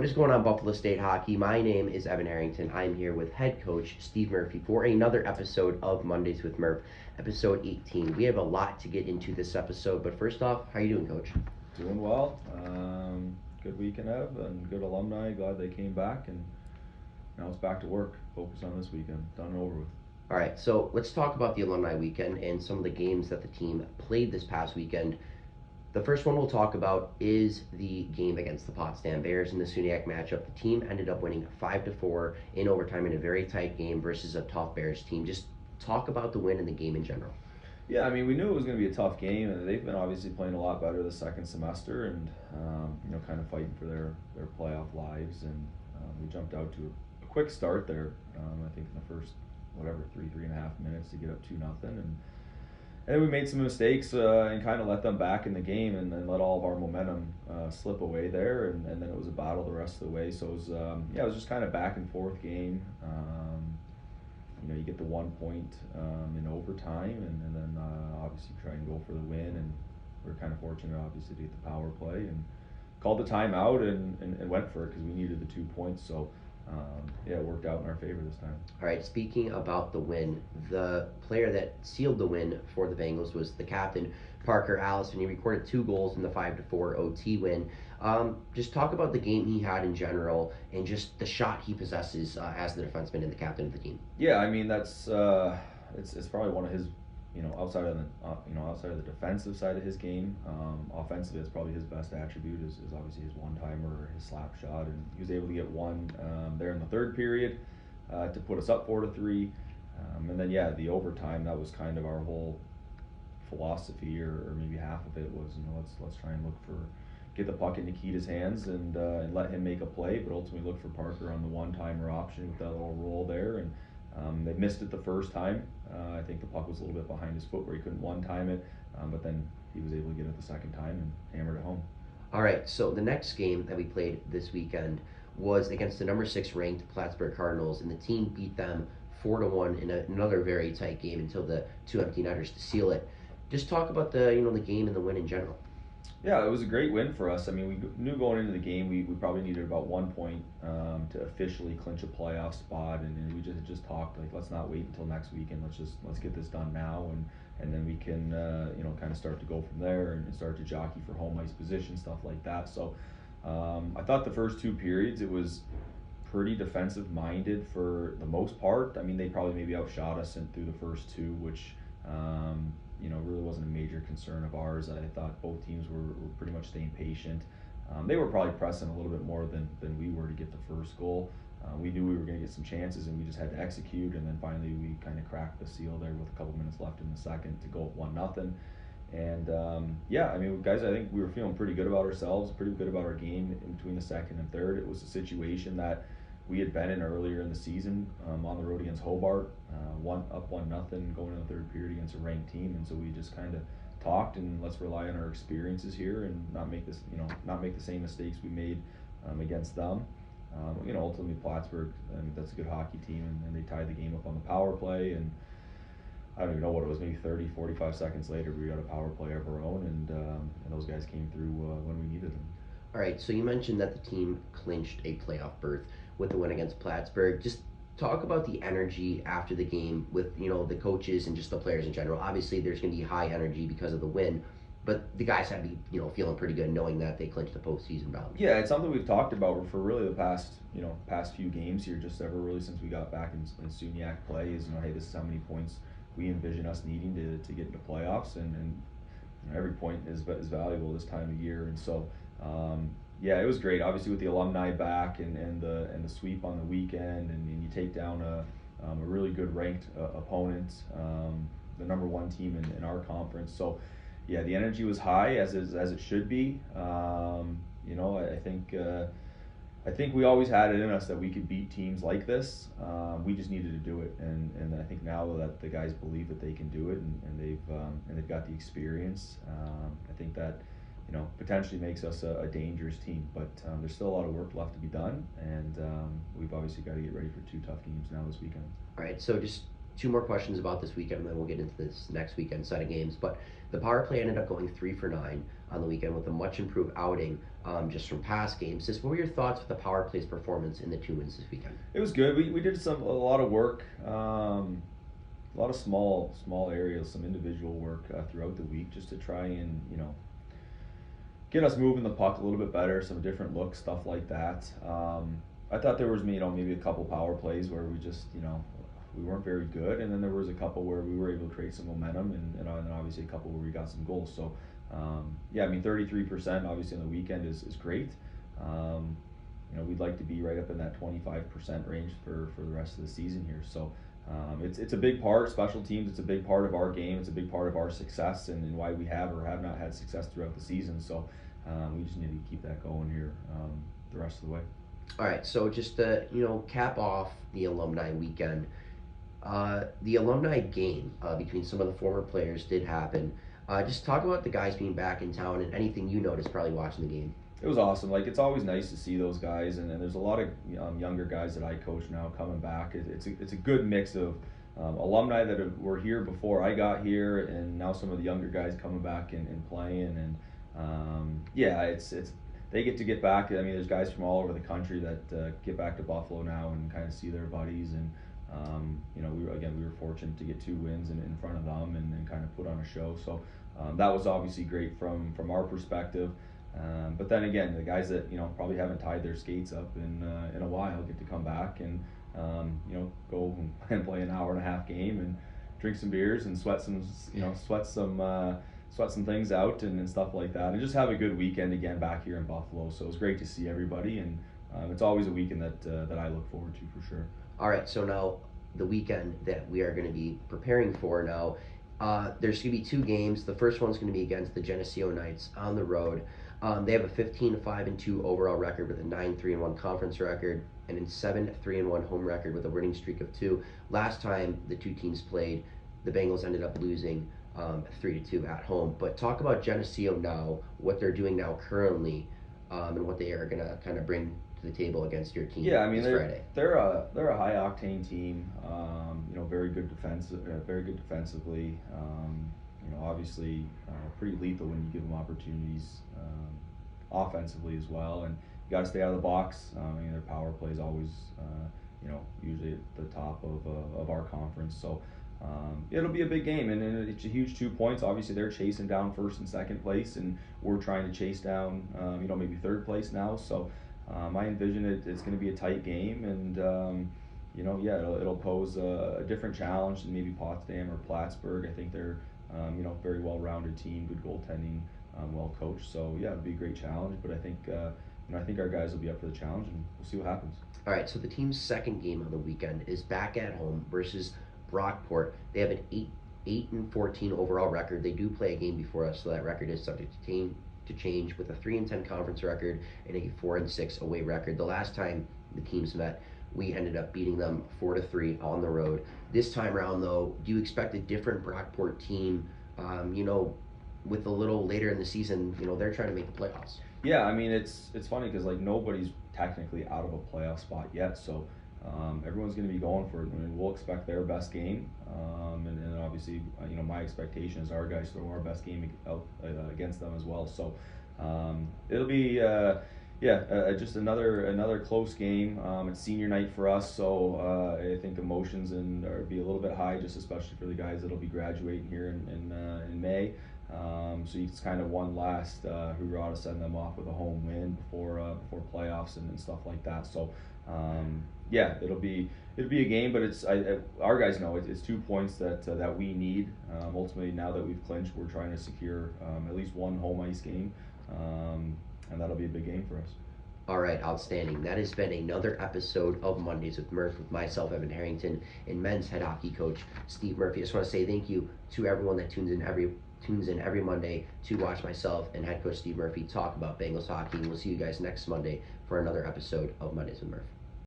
What is going on, Buffalo State Hockey? My name is Evan Harrington. I'm here with head coach Steve Murphy for another episode of Mondays with Murph, episode 18. We have a lot to get into this episode, but first off, how are you doing, Coach? Doing well. Good weekend, Ev, and good alumni. Glad they came back, and now it's back to work. Focus on this weekend. Done and over with. All right, so let's talk about the alumni weekend and some of the games that the team played this past weekend. The first one we'll talk about is the game against the Potsdam Bears in the SUNYAC matchup. The team ended up winning 5-4 in overtime in a very tight game versus a tough Bears team. Just talk about the win and the game in general. Yeah, I mean, we knew it was going to be a tough game, and they've been obviously playing a lot better the second semester, and kind of fighting for their playoff lives. And we jumped out to a quick start there. I think in the first three and a half minutes to get up 2-0, and then we made some mistakes and kind of let them back in the game, and then let all of our momentum slip away there, and then it was a battle the rest of the way. So it was it was just kind of back and forth game. You get the 1 point in overtime, and then obviously try and go for the win. And we were kind of fortunate, obviously, to get the power play and called the timeout and went for it because we needed the 2 points. So it worked out in our favor this time. All right, speaking about the win, the player that sealed the win for the Bengals was the captain, Parker Allison. He recorded 2 goals in the 5-4 OT win. Just talk about the game he had in general and just the shot he possesses as the defenseman and the captain of the team. Yeah, I mean that's it's probably one of his outside of the defensive side of his game. Offensively, it's probably his best attribute is obviously his one-timer or his slap shot, and he was able to get one there in the third period to put us up 4-3, and then the overtime, that was kind of our whole philosophy, or maybe half of it was let's try and get the puck in Nikita's hands and let him make a play, but ultimately look for Parker on the one-timer option with that little roll there. And they missed it the first time. I think the puck was a little bit behind his foot where he couldn't one-time it, but then he was able to get it the second time and hammered it home. All right, so the next game that we played this weekend was against the number 6 ranked Plattsburgh Cardinals, and the team beat them 4-1 in another very tight game until the 2 empty netters to seal it. Just talk about the game and the win in general. Yeah, it was a great win for us. I mean, we knew going into the game we probably needed about 1 point to officially clinch a playoff spot, and we just talked like, let's not wait until next weekend. Let's get this done now, and then we can kind of start to go from there and start to jockey for home ice position, stuff like that. So I thought the first 2 periods it was pretty defensive minded for the most part. I mean, they probably maybe outshot us through the first 2, which really wasn't a major concern of ours. I thought both teams were pretty much staying patient. They were probably pressing a little bit more than we were to get the first goal. We knew we were going to get some chances, and we just had to execute. And then finally, we kind of cracked the seal there with a couple minutes left in the second to go up 1-0. And I mean, guys, I think we were feeling pretty good about ourselves, pretty good about our game in between the second and third. It was a situation that we had been in earlier in the season on the road against Hobart, 1-0 going in the third period against a ranked team, and so we just kind of talked and let's rely on our experiences here and not make the same mistakes we made against them. Ultimately Plattsburgh, I mean, that's a good hockey team, and they tied the game up on the power play, and I don't even know what it was, maybe 30, 45 seconds later we got a power play of our own, and those guys came through when we needed them. All right, so you mentioned that the team clinched a playoff berth with the win against Plattsburgh. Just talk about the energy after the game with the coaches and just the players in general. Obviously, there's going to be high energy because of the win, but the guys had to be feeling pretty good knowing that they clinched the postseason bound. Yeah, it's something we've talked about for really the past few games here, just ever really since we got back in SUNYAC play. Is hey, this is how many points we envision us needing to get into playoffs, and every point is valuable this time of year, and so. It was great. Obviously, with the alumni back and the sweep on the weekend, and you take down a really good ranked opponent, the number 1 team in our conference. So, the energy was high as it should be. I think we always had it in us that we could beat teams like this. We just needed to do it, and I think now that the guys believe that they can do it, and they've got the experience. I think that. Potentially makes us a dangerous team, but there's still a lot of work left to be done, and we've obviously got to get ready for 2 tough games now this weekend. All right, so just two more questions about this weekend, and then we'll get into this next weekend set of games. But the power play ended up going 3 for 9 on the weekend with a much improved outing just from past games. Just what were your thoughts with the power play's performance in the 2 wins this weekend? It was good. We did a lot of work, a lot of small areas, some individual work throughout the week, just to try and get us moving the puck a little bit better, some different looks, stuff like that. I thought there was maybe a couple power plays where we just we weren't very good, and then there was a couple where we were able to create some momentum, and obviously a couple where we got some goals. So yeah, I mean 33% obviously on the weekend is great. We'd like to be right up in that 25% range for the rest of the season here. So it's a big part. Special teams, it's a big part of our game. It's a big part of our success and why we have or have not had success throughout the season. So we just need to keep that going here the rest of the way. All right, so just to cap off the alumni weekend, the alumni game between some of the former players did happen. Just talk about the guys being back in town and anything you noticed probably watching the game. It was awesome. Like, it's always nice to see those guys, and there's a lot of younger guys that I coach now coming back. It's a good mix of alumni that were here before I got here, and now some of the younger guys coming back and playing. And yeah, it's they get back. I mean, there's guys from all over the country that get back to Buffalo now and kind of see their buddies. And we were fortunate to get 2 wins in front of them and kind of put on a show. So that was obviously great from our perspective. But then again, the guys that probably haven't tied their skates up in a while get to come back and go and play an hour-and-a-half game and drink some beers and sweat some things out and stuff like that, and just have a good weekend again back here in Buffalo. So it was great to see everybody, and it's always a weekend that I look forward to for sure. All right, so now the weekend that we are going to be preparing for now, there's going to be 2 games. The first one's going to be against the Geneseo Knights on the road. They have a 15-5-2 overall record with a 9-3-1 conference record and a 7-3-1 home record with a winning streak of 2. Last time the 2 teams played, the Bengals ended up losing 3-2 at home. But talk about Geneseo now, what they're doing now currently, and what they are going to kind of bring to the table against your team. Yeah, I mean Friday. They're a high octane team. Very good defensively. Obviously pretty lethal when you give them opportunities offensively as well, and you got to stay out of the box. Their power play is always usually at the top of our conference. So it'll be a big game, and it's a huge 2 points. Obviously they're chasing down first and second place, and we're trying to chase down maybe third place now. So I envision it's going to be a tight game, and it'll pose a different challenge than maybe Potsdam or Plattsburgh. I think they're very well-rounded team, good goaltending, well coached. So yeah, it'll be a great challenge. But I think I think our guys will be up for the challenge, and we'll see what happens. All right, so the team's second game of the weekend is back at home versus Brockport. They have an 8-14 overall record. They do play a game before us, so that record is subject to change, with a 3-10 conference record and a 4-6 away record. The last time the teams met, we ended up beating them 4-3 on the road. This time around, though, do you expect a different Brockport team? With a little later in the season, they're trying to make the playoffs. Yeah, I mean it's funny because nobody's technically out of a playoff spot yet, so everyone's going to be going for it. I mean, we'll expect their best game, and obviously my expectation is our guys throw our best game out against them as well. So it'll be just another close game. It's senior night for us, so I think emotions be a little bit high, just especially for the guys that'll be graduating here in May. So it's kind of one last hurrah to send them off with a home win before playoffs and stuff like that. So it'll be a game, but our guys know it's 2 points that we need. Ultimately, now that we've clinched, we're trying to secure at least one home ice game, and that'll be a big game for us. All right, outstanding. That has been another episode of Mondays with Murph with myself, Evan Harrington, and men's head hockey coach Steve Murphy. I just want to say thank you to everyone that tunes in every Monday to watch myself and head coach Steve Murphy talk about Bengals hockey. And we'll see you guys next Monday for another episode of Mondays with Murph.